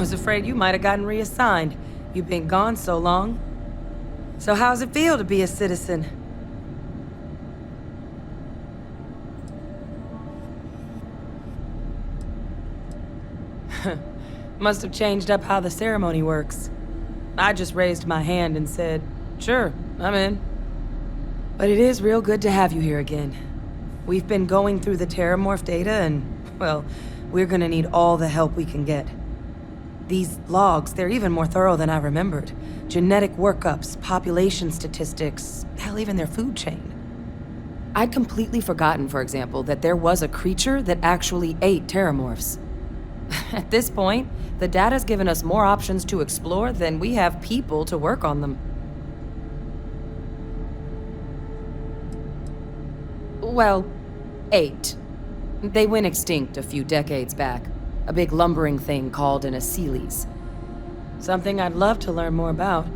Was afraid you might have gotten reassigned. You've been gone so long. So how's it feel to be a citizen? Must have changed up how the ceremony works. I just raised my hand and said, sure, I'm in. But it is real good to have you here again. We've been going through the Terrormorph data and, well, we're gonna need all the help we can get. These logs, they're even more thorough than I remembered. Genetic workups, population statistics, hell, even their food chain. I'd completely forgotten, for example, that there was a creature that actually ate Terrormorphs. At this point, the data's given us more options to explore than we have people to work on them. Well, 8. They went extinct a few decades back. A big lumbering thing called an Aceles. Something I'd love to learn more about,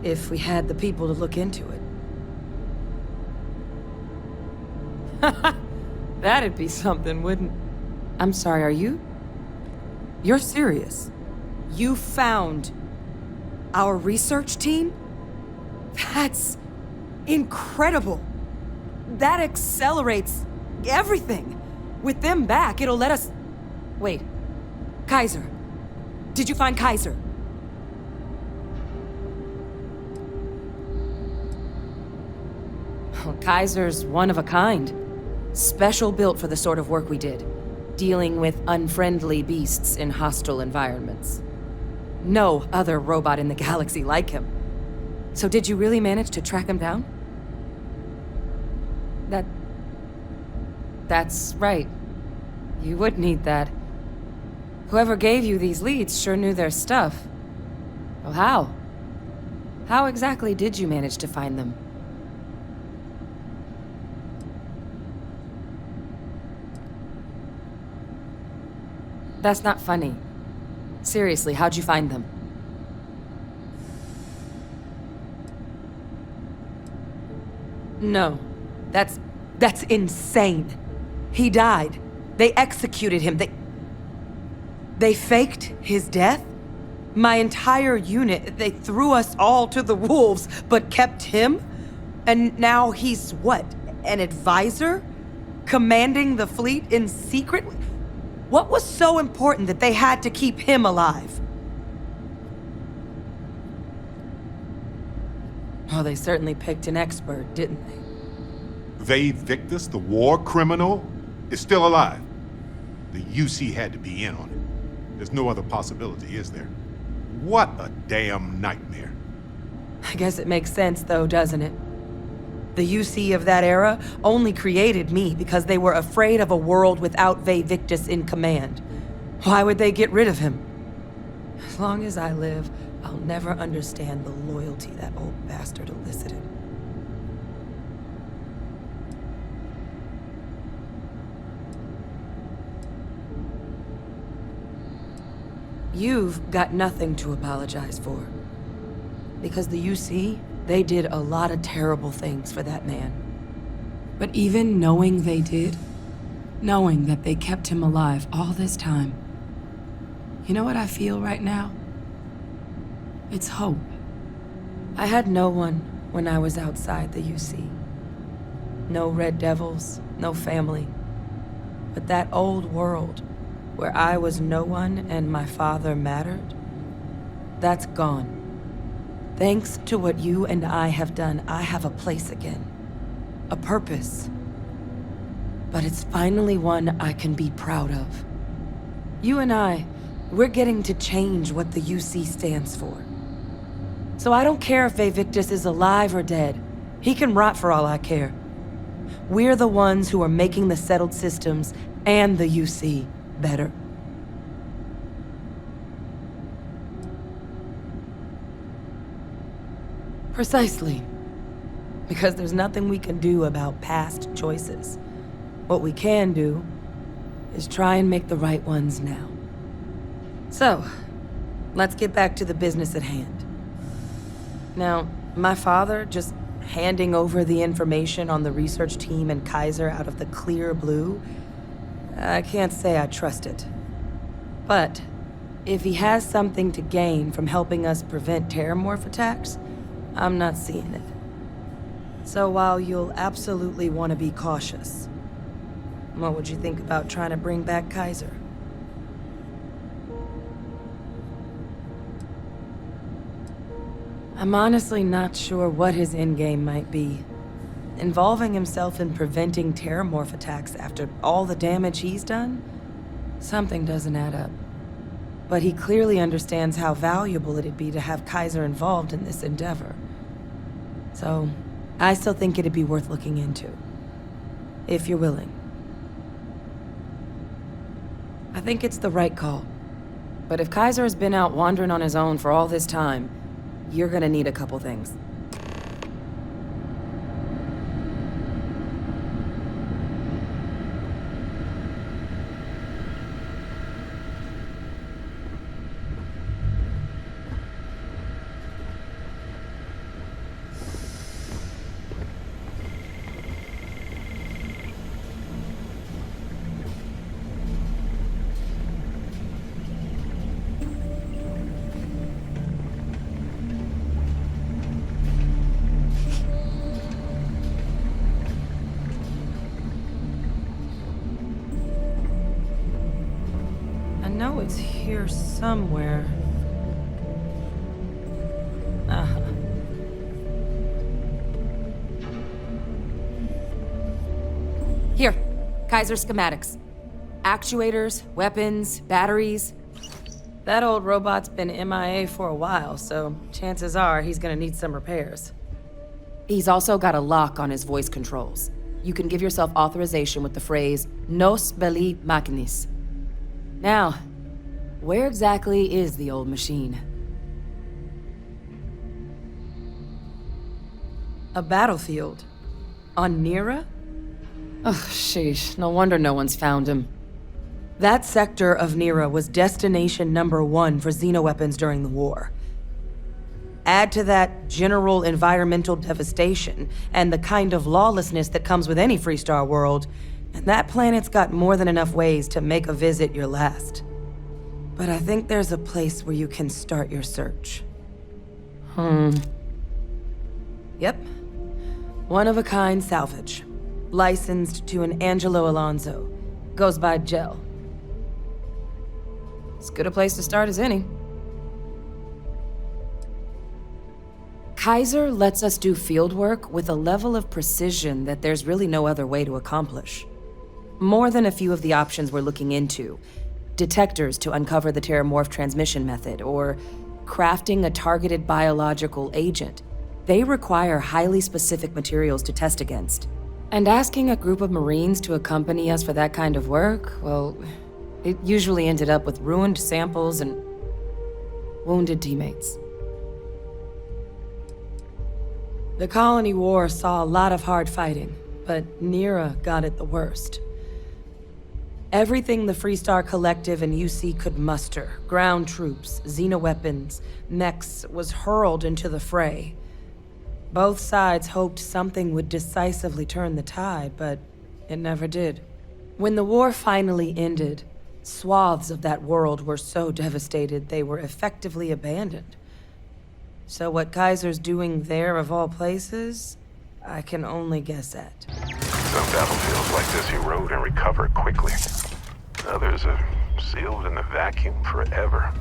if we had the people to look into it. That'd be something, wouldn't... I'm sorry, are you? You're serious? You found our research team? That's incredible. That accelerates everything. With them back, it'll let us... Wait. Kaiser. Did you find Kaiser? Well, Kaiser's one of a kind. Special built for the sort of work we did. Dealing with unfriendly beasts in hostile environments. No other robot in the galaxy like him. So did you really manage to track him down? That's right. You would need that. Whoever gave you these leads sure knew their stuff. Well, how? How exactly did you manage to find them? That's not funny. Seriously, how'd you find them? No. That's insane. He died. They executed him. They faked his death? My entire unit, they threw us all to the wolves, but kept him? And now he's what? An advisor? Commanding the fleet in secret? What was so important that they had to keep him alive? Oh, they certainly picked an expert, didn't they? Vae Victus, the war criminal, is still alive. The UC had to be in on it. There's no other possibility, is there? What a damn nightmare. I guess it makes sense, though, doesn't it? The UC of that era only created me because they were afraid of a world without Vae Victus in command. Why would they get rid of him? As long as I live, I'll never understand the loyalty that old bastard elicited. You've got nothing to apologize for. Because the UC, they did a lot of terrible things for that man. But even knowing they did, knowing that they kept him alive all this time, you know what I feel right now? It's hope. I had no one when I was outside the UC. No Red Devils, no family. But that old world, where I was no one and my father mattered, that's gone. Thanks to what you and I have done, I have a place again. A purpose. But it's finally one I can be proud of. You and I, we're getting to change what the UC stands for. So I don't care if Vae Victus is alive or dead. He can rot for all I care. We're the ones who are making the settled systems and the UC better. Precisely. Because there's nothing we can do about past choices. What we can do is try and make the right ones now. So, let's get back to the business at hand. Now, my father just handing over the information on the research team and Kaiser out of the clear blue, I can't say I trust it. But If he has something to gain from helping us prevent Terrormorph attacks, I'm not seeing it. So while you'll absolutely want to be cautious, what would you think about trying to bring back Kaiser? I'm honestly not sure what his endgame might be. Involving himself in preventing Terrormorph attacks after all the damage he's done? Something doesn't add up. But he clearly understands how valuable it'd be to have Kaiser involved in this endeavor. So, I still think it'd be worth looking into. If you're willing. I think it's the right call. But if Kaiser has been out wandering on his own for all this time, you're gonna need a couple things. I know it's here somewhere. Uh-huh. Here, Kaiser schematics. Actuators, weapons, batteries. That old robot's been MIA for a while, so chances are he's gonna need some repairs. He's also got a lock on his voice controls. You can give yourself authorization with the phrase, Nos belli machinis. Now, where exactly is the old machine? A battlefield? On Nira? Ugh, sheesh. No wonder no one's found him. That sector of Nira was destination number 1 for xenoweapons during the war. Add to that general environmental devastation and the kind of lawlessness that comes with any Freestar world, and that planet's got more than enough ways to make a visit your last. But I think there's a place where you can start your search. Yep. One-of-a-kind salvage. Licensed to an Angelo Alonso. Goes by Gel. As good a place to start as any. Kaiser lets us do field work with a level of precision that there's really no other way to accomplish. More than a few of the options we're looking into. Detectors to uncover the Terrormorph transmission method, or crafting a targeted biological agent. They require highly specific materials to test against. And asking a group of Marines to accompany us for that kind of work, well, it usually ended up with ruined samples and wounded teammates. The Colony War saw a lot of hard fighting, but Nira got it the worst. Everything the Freestar Collective and UC could muster, ground troops, xenoweapons, mechs, was hurled into the fray. Both sides hoped something would decisively turn the tide, but it never did. When the war finally ended, swaths of that world were so devastated they were effectively abandoned. So what Kaiser's doing there of all places, I can only guess at. Some battlefields like this erode and recover quickly. Others are sealed in a vacuum forever.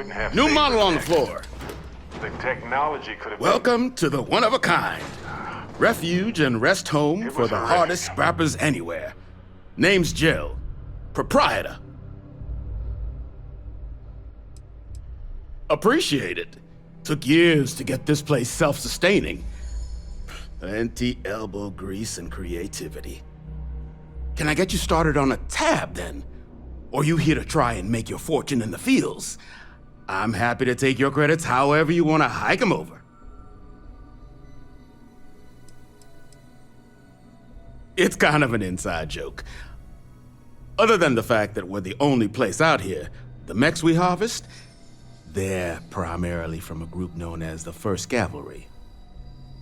couldn't have New saved model her on the neck. floor. The technology could have Welcome to the one of a kind. Refuge and rest home It for was the horrific. hardest scrappers anywhere. Name's Jill. Proprietor. Appreciate it. Took years to get this place self-sustaining. Plenty elbow grease and creativity. Can I get you started on a tab then? Or you here to try and make your fortune in the fields? I'm happy to take your credits however you want to hike them over. It's kind of an inside joke. Other than the fact that we're the only place out here, the mechs we harvest, they're primarily from a group known as the 1st Cavalry.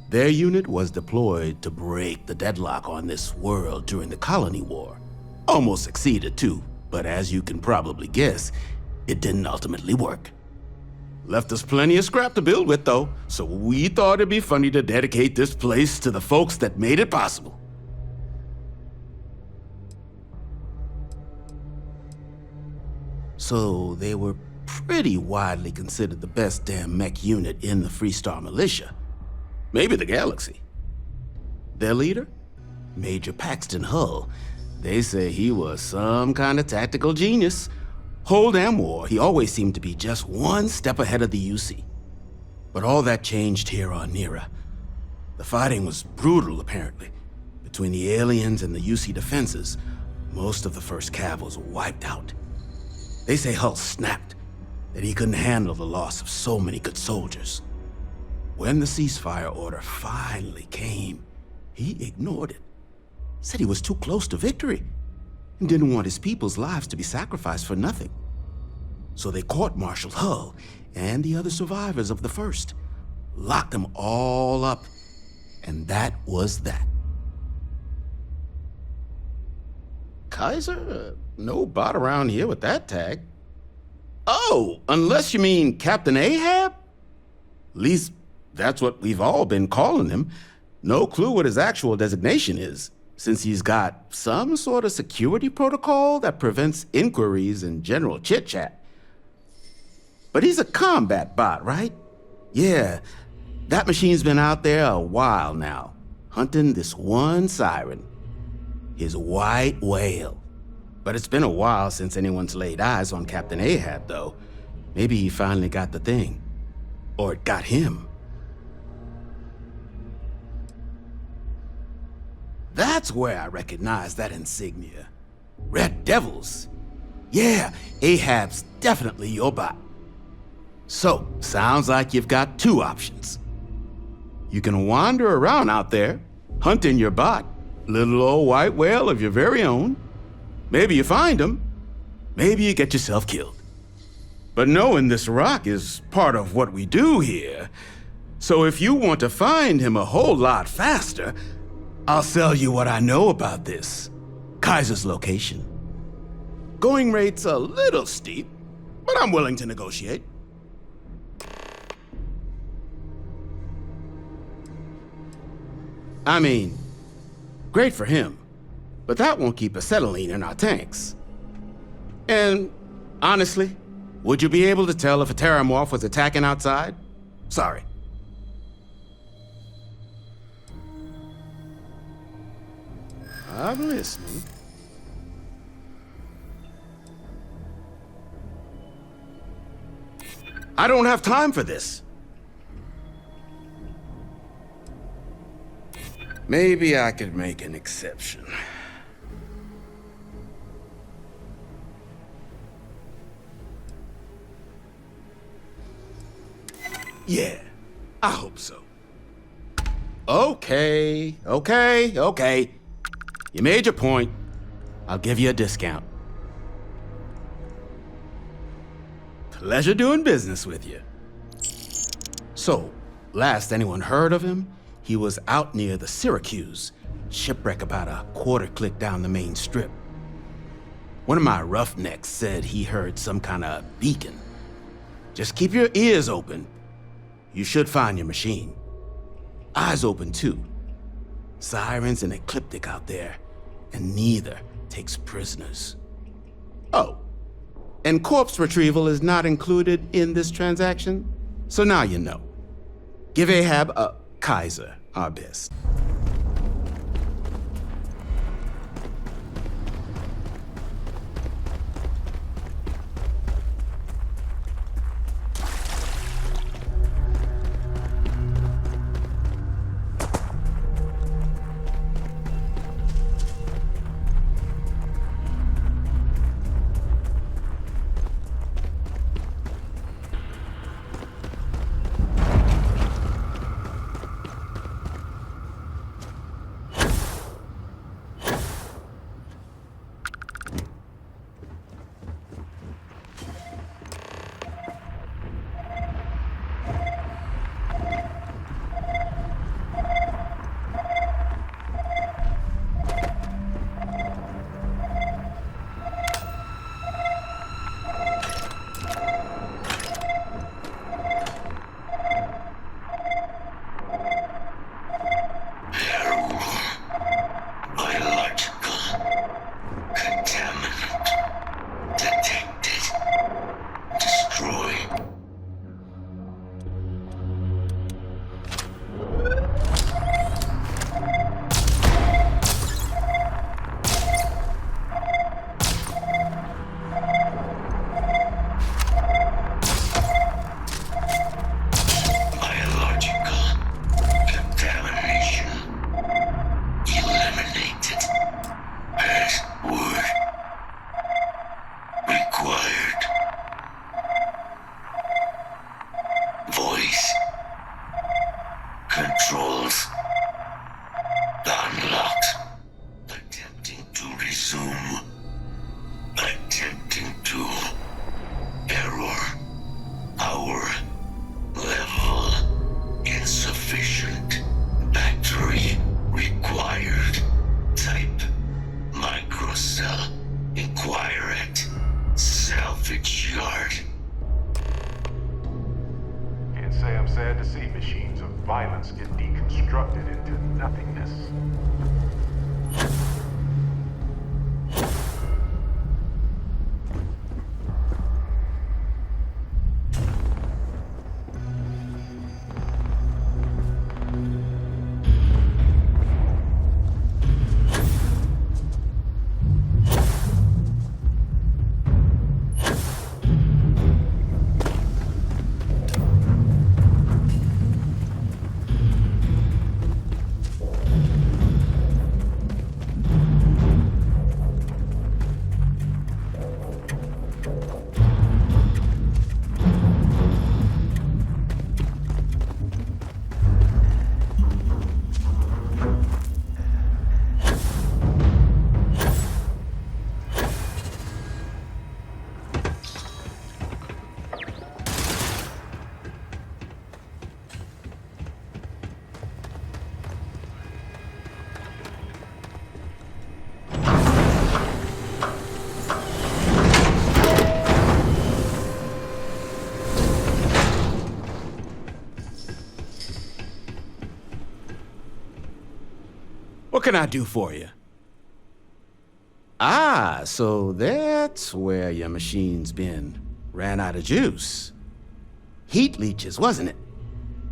Their unit was deployed to break the deadlock on this world during the Colony War. Almost succeeded too, but as you can probably guess, it didn't ultimately work. Left us plenty of scrap to build with though, so we thought it'd be funny to dedicate this place to the folks that made it possible. So they were pretty widely considered the best damn mech unit in the Freestar Militia. Maybe the galaxy. Their leader? Major Paxton Hull. They say he was some kind of tactical genius. Whole damn war, he always seemed to be just one step ahead of the UC. But all that changed here on Nira. The fighting was brutal, apparently. Between the aliens and the UC defenses, most of the 1st Cav was wiped out. They say Hull snapped, that he couldn't handle the loss of so many good soldiers. When the ceasefire order finally came, he ignored it. Said he was too close to victory and didn't want his people's lives to be sacrificed for nothing. So they court-martialed Hull and the other survivors of the 1st, locked them all up, and that was that. Kaiser? No bot around here with that tag. Oh, unless you mean Captain Ahab? At least that's what we've all been calling him. No clue what his actual designation is, since he's got some sort of security protocol that prevents inquiries and general chit-chat. But he's a combat bot, right? Yeah, that machine's been out there a while now, hunting this one siren, his white whale. But it's been a while since anyone's laid eyes on Captain Ahab, though. Maybe he finally got the thing. Or it got him. That's where I recognize that insignia. Red Devils. Yeah, Ahab's definitely your bot. So, sounds like you've got 2 options. You can wander around out there, hunting your bot, little old white whale of your very own. Maybe you find him, maybe you get yourself killed. But knowing this rock is part of what we do here. So if you want to find him a whole lot faster, I'll sell you what I know about this. Kaiser's location. Going rate's a little steep, but I'm willing to negotiate. I mean, great for him, but that won't keep acetylene in our tanks. And honestly, would you be able to tell if a Terrormorph was attacking outside? Sorry. I'm listening. I don't have time for this. Maybe I could make an exception. Yeah, I hope so. Okay. You made your point. I'll give you a discount. Pleasure doing business with you. So, last anyone heard of him, he was out near the Syracuse, shipwreck about a quarter click down the main strip. One of my roughnecks said he heard some kind of beacon. Just keep your ears open. You should find your machine. Eyes open too. Sirens and Ecliptic out there, and neither takes prisoners. Oh, And corpse retrieval is not included in this transaction. So now you know. Give Ahab a Kaiser our best. What can I do for you? Ah, so that's where your machine's been. Ran out of juice. Heat leeches, wasn't it?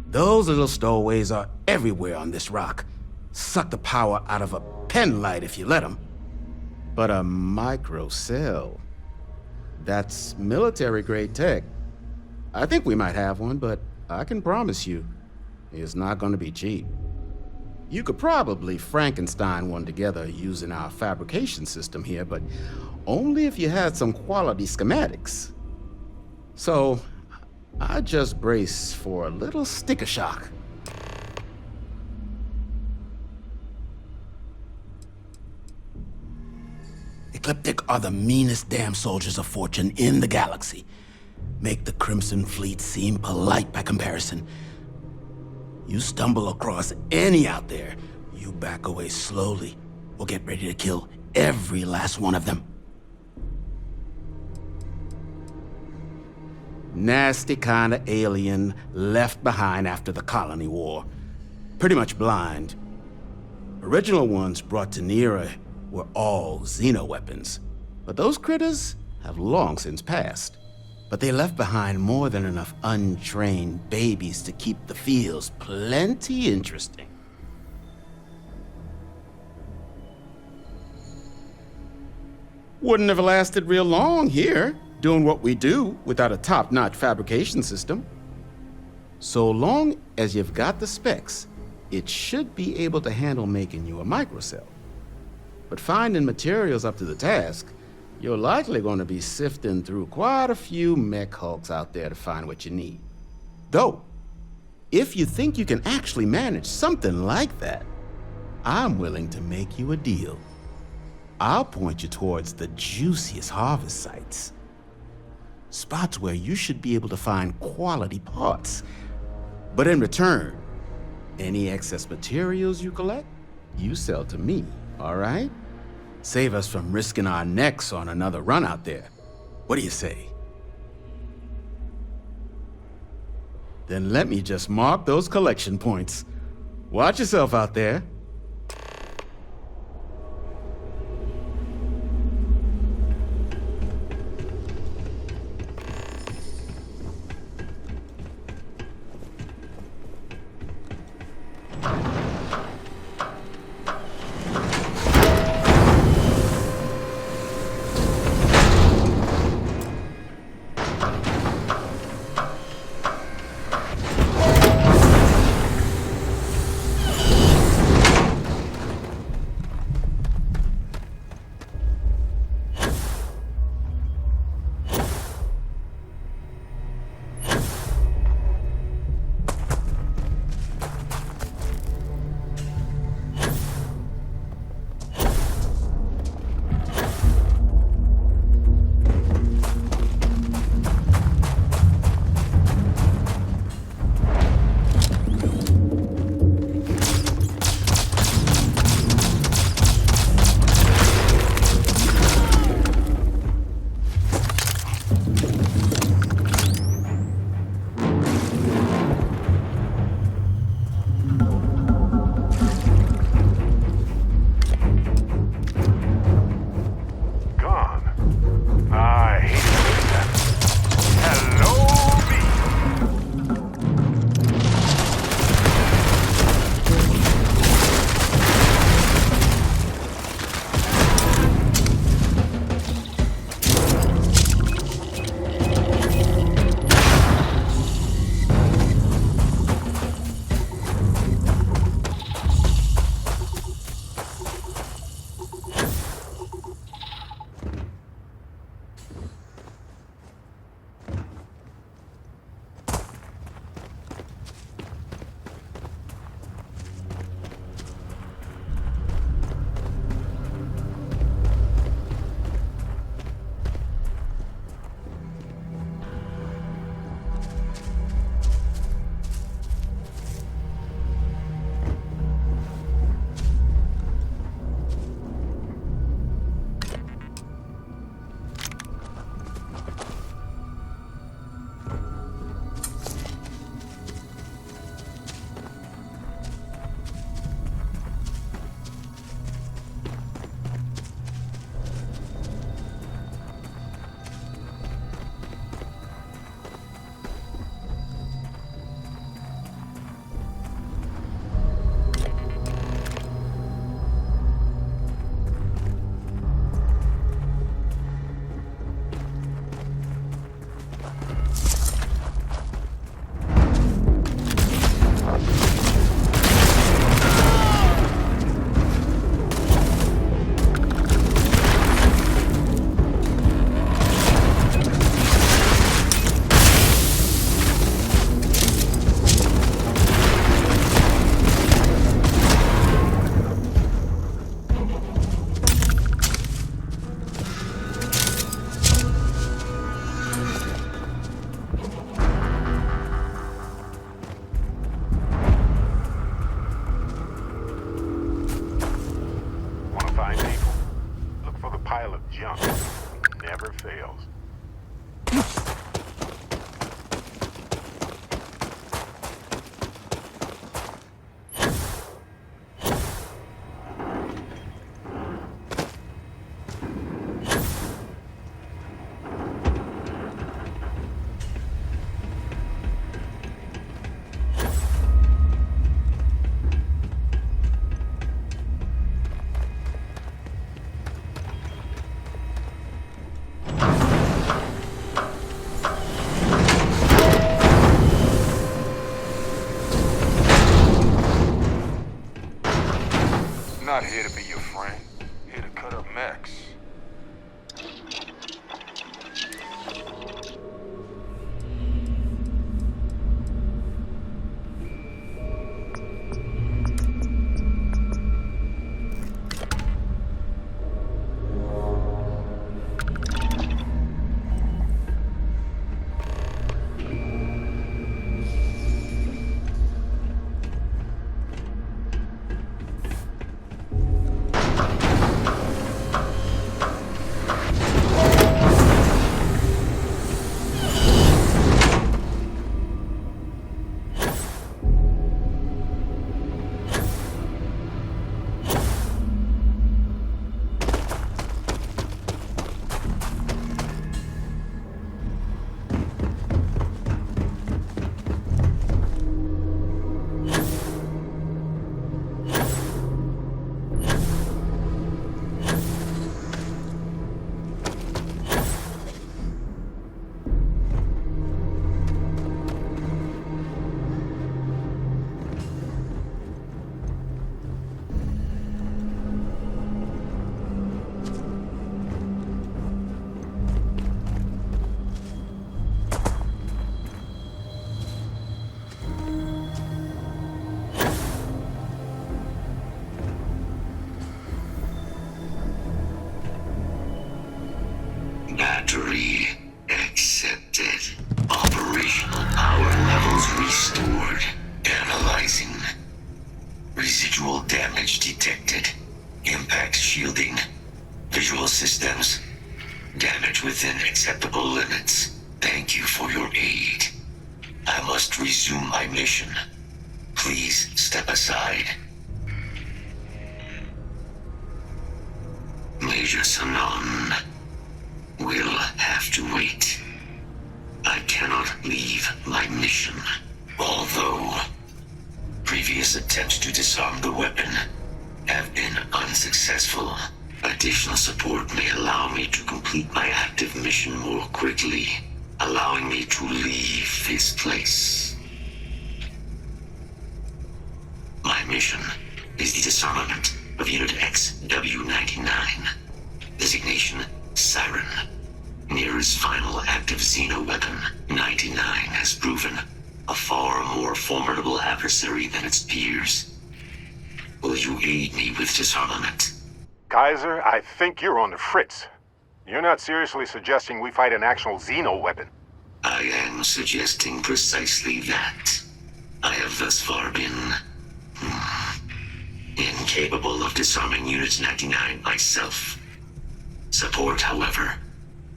Those little stowaways are everywhere on this rock. Suck the power out of a pen light if you let them. But a microcell, that's military-grade tech. I think we might have one, but I can promise you, it's not gonna be cheap. You could probably Frankenstein one together using our fabrication system here, but only if you had some quality schematics. So, I just brace for a little sticker shock. Ecliptic are the meanest damn soldiers of fortune in the galaxy. Make the Crimson Fleet seem polite by comparison. You stumble across any out there, you back away slowly, or get ready to kill every last one of them. Nasty kind of alien left behind after the Colony War. Pretty much blind. Original ones brought to Narion were all xeno weapons, but those critters have long since passed. But they left behind more than enough untrained babies to keep the fields plenty interesting. Wouldn't have lasted real long here, doing what we do without a top-notch fabrication system. So long as you've got the specs, it should be able to handle making you a microcell. But finding materials up to the task, you're likely going to be sifting through quite a few mech hulks out there to find what you need. Though, if you think you can actually manage something like that, I'm willing to make you a deal. I'll point you towards the juiciest harvest sites. Spots where you should be able to find quality parts. But in return, any excess materials you collect, you sell to me, all right? Save us from risking our necks on another run out there. What do you say? Then let me just mark those collection points. Watch yourself out there. not here to be your friend. Here to cut up mechs. Battery accepted. Operational power levels restored. Analyzing. Residual damage detected. Impact shielding. Visual systems. Damage within acceptable limits. Thank you for your aid. I must resume my mission. Please step aside. Major Sanon will have to wait. I cannot leave my mission. Although previous attempts to disarm the weapon have been unsuccessful, additional support may allow me to complete my active mission more quickly, allowing me to leave this place. My mission is the disarmament of Unit XW-99. Designation Siren. Nearest final active Xeno weapon, 99 has proven a far more formidable adversary than its peers. Will you aid me with disarmament? Kaiser, I think you're on the fritz. You're not seriously suggesting we fight an actual Xeno weapon. I am suggesting precisely that. I have thus far been incapable of disarming Unit 99 myself. Support, however,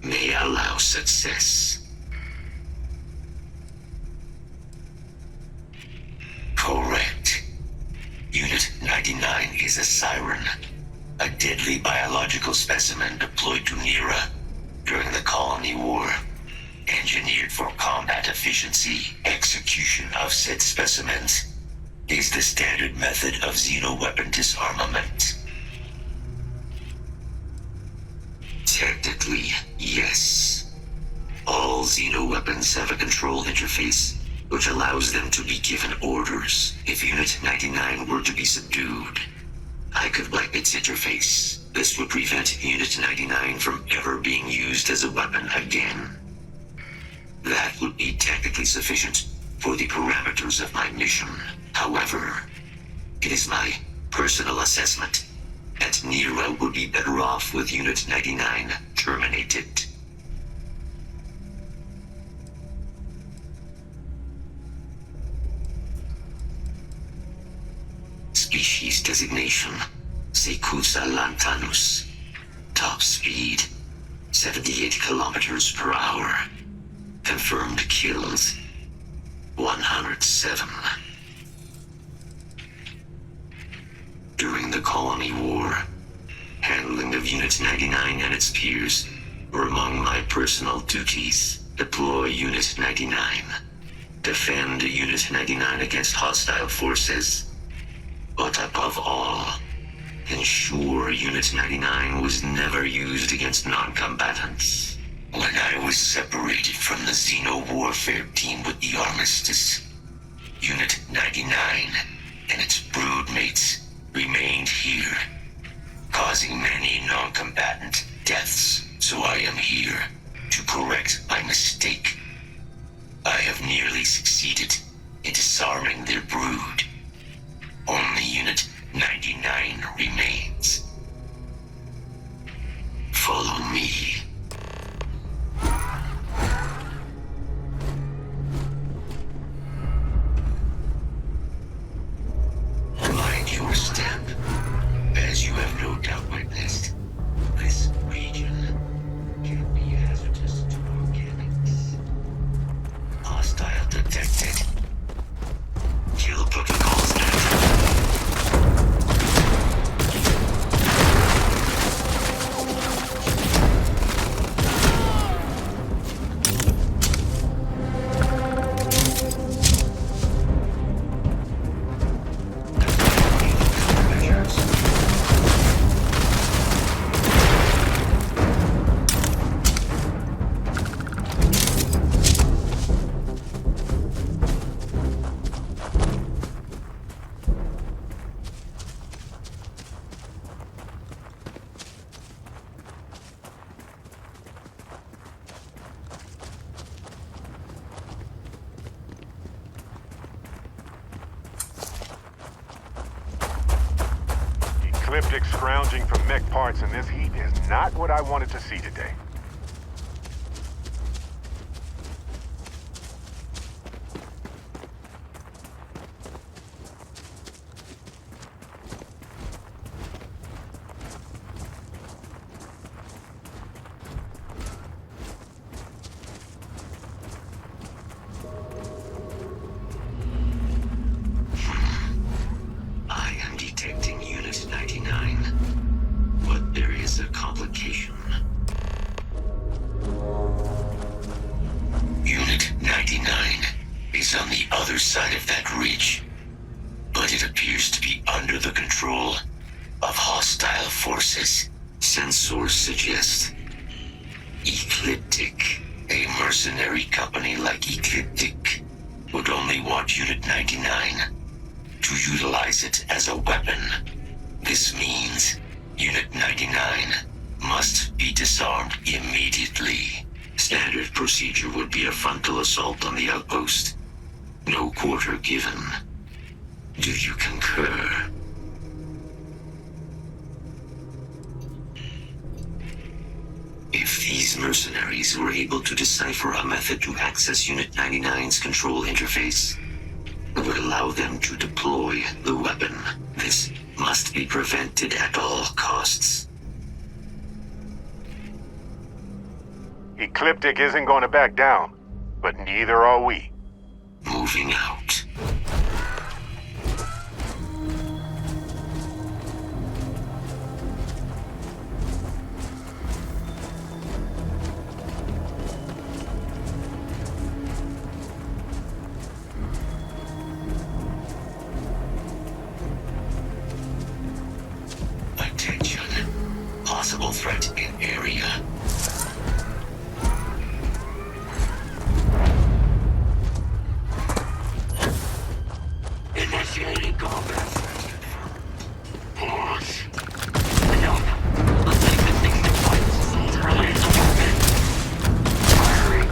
may allow success. Correct. Unit 99 is a Siren, a deadly biological specimen deployed to Nira during the Colony War. Engineered for combat efficiency, execution of said specimens is the standard method of xeno-weapon disarmament. Technically, yes. All xeno-weapons have a control interface, which allows them to be given orders. If Unit 99 were to be subdued, I could wipe its interface. This would prevent Unit 99 from ever being used as a weapon again. That would be technically sufficient for the parameters of my mission. However, it is my personal assessment that Nero would be better off with Unit 99 terminated. Species designation, Sekusa lantanus. Top speed, 78 kilometers per hour. Confirmed kills, 107. During the Colony War, handling of Unit 99 and its peers were among my personal duties. Deploy Unit 99. Defend Unit 99 against hostile forces. But above all, ensure Unit 99 was never used against non-combatants. When I was separated from the Xeno warfare team with the Armistice, Unit 99 and its broodmates remained here, causing many non-combatant deaths, so I am here to correct my mistake. I have nearly succeeded in disarming their brood. Only Unit 99 remains. Follow me. Mind your step. As you have no doubt witnessed, this region can be hazardous to organics. Hostile detected. Kill protocols active. Ecliptic scrounging for mech parts in this heat is not what I wanted to see today. I am detecting Unit 99, but there is a complication. Unit 99 is on the other side of that ridge, but it appears to be under the control of hostile forces. Sensors suggest Ecliptic, a mercenary company like Ecliptic, would only want Unit 99 to utilize it as a weapon. This means Unit 99 must be disarmed immediately. Standard procedure would be a frontal assault on the outpost. No quarter given. Do you concur? If these mercenaries were able to decipher a method to access Unit 99's control interface, it would allow them to deploy the weapon. This must be prevented at all costs. Ecliptic isn't going to back down, but neither are we. Moving out. Attention. Possible threat in area. Initiating combat. Pause. No. Let's take the thing to fight. Release the weapon. Firing.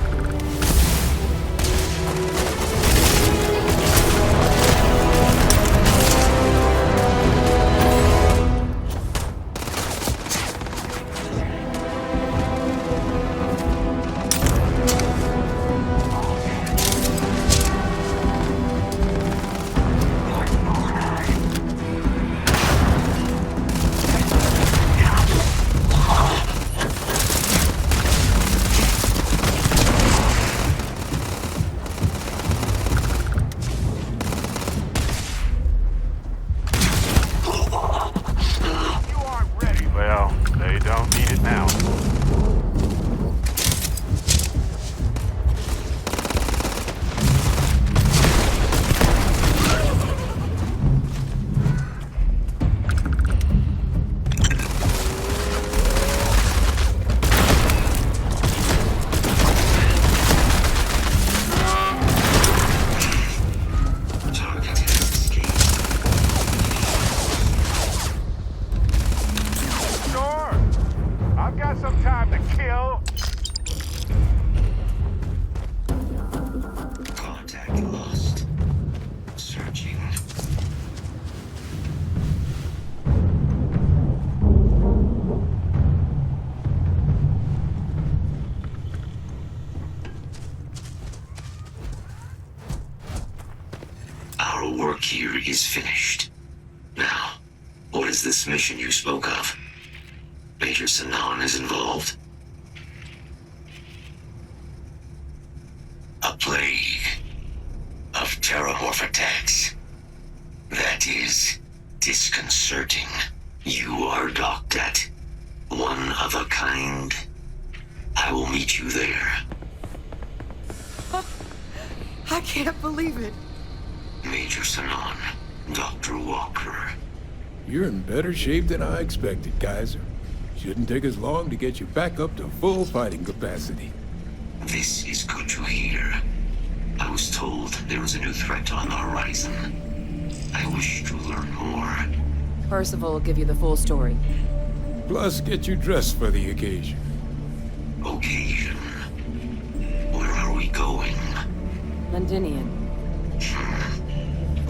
work here is finished. Now, what is this mission you spoke of? Major Sanan is involved? A plague of Terrormorph attacks. That is disconcerting. You are docked at one of a kind. I will meet you there. I can't believe it. Major Sanan, Dr. Walker. You're in better shape than I expected, Kaiser. Shouldn't take us long to get you back up to full fighting capacity. This is good to hear. I was told there was a new threat on the horizon. I wish to learn more. Percival will give you the full story. Plus, get you dressed for the occasion. Occasion. Where are we going? Londinian.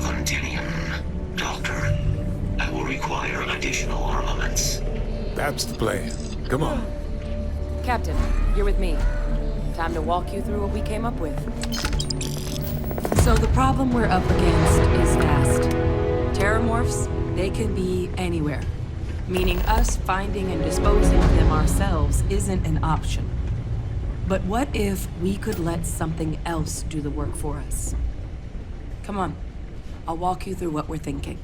Londinian. Doctor, I will require additional armaments. That's the plan. Come on. Captain, you're with me. Time to walk you through what we came up with. So the problem we're up against is vast. Terrormorphs, they can be anywhere. Meaning us finding and disposing of them ourselves isn't an option. But what if we could let something else do the work for us? Come on, I'll walk you through what we're thinking.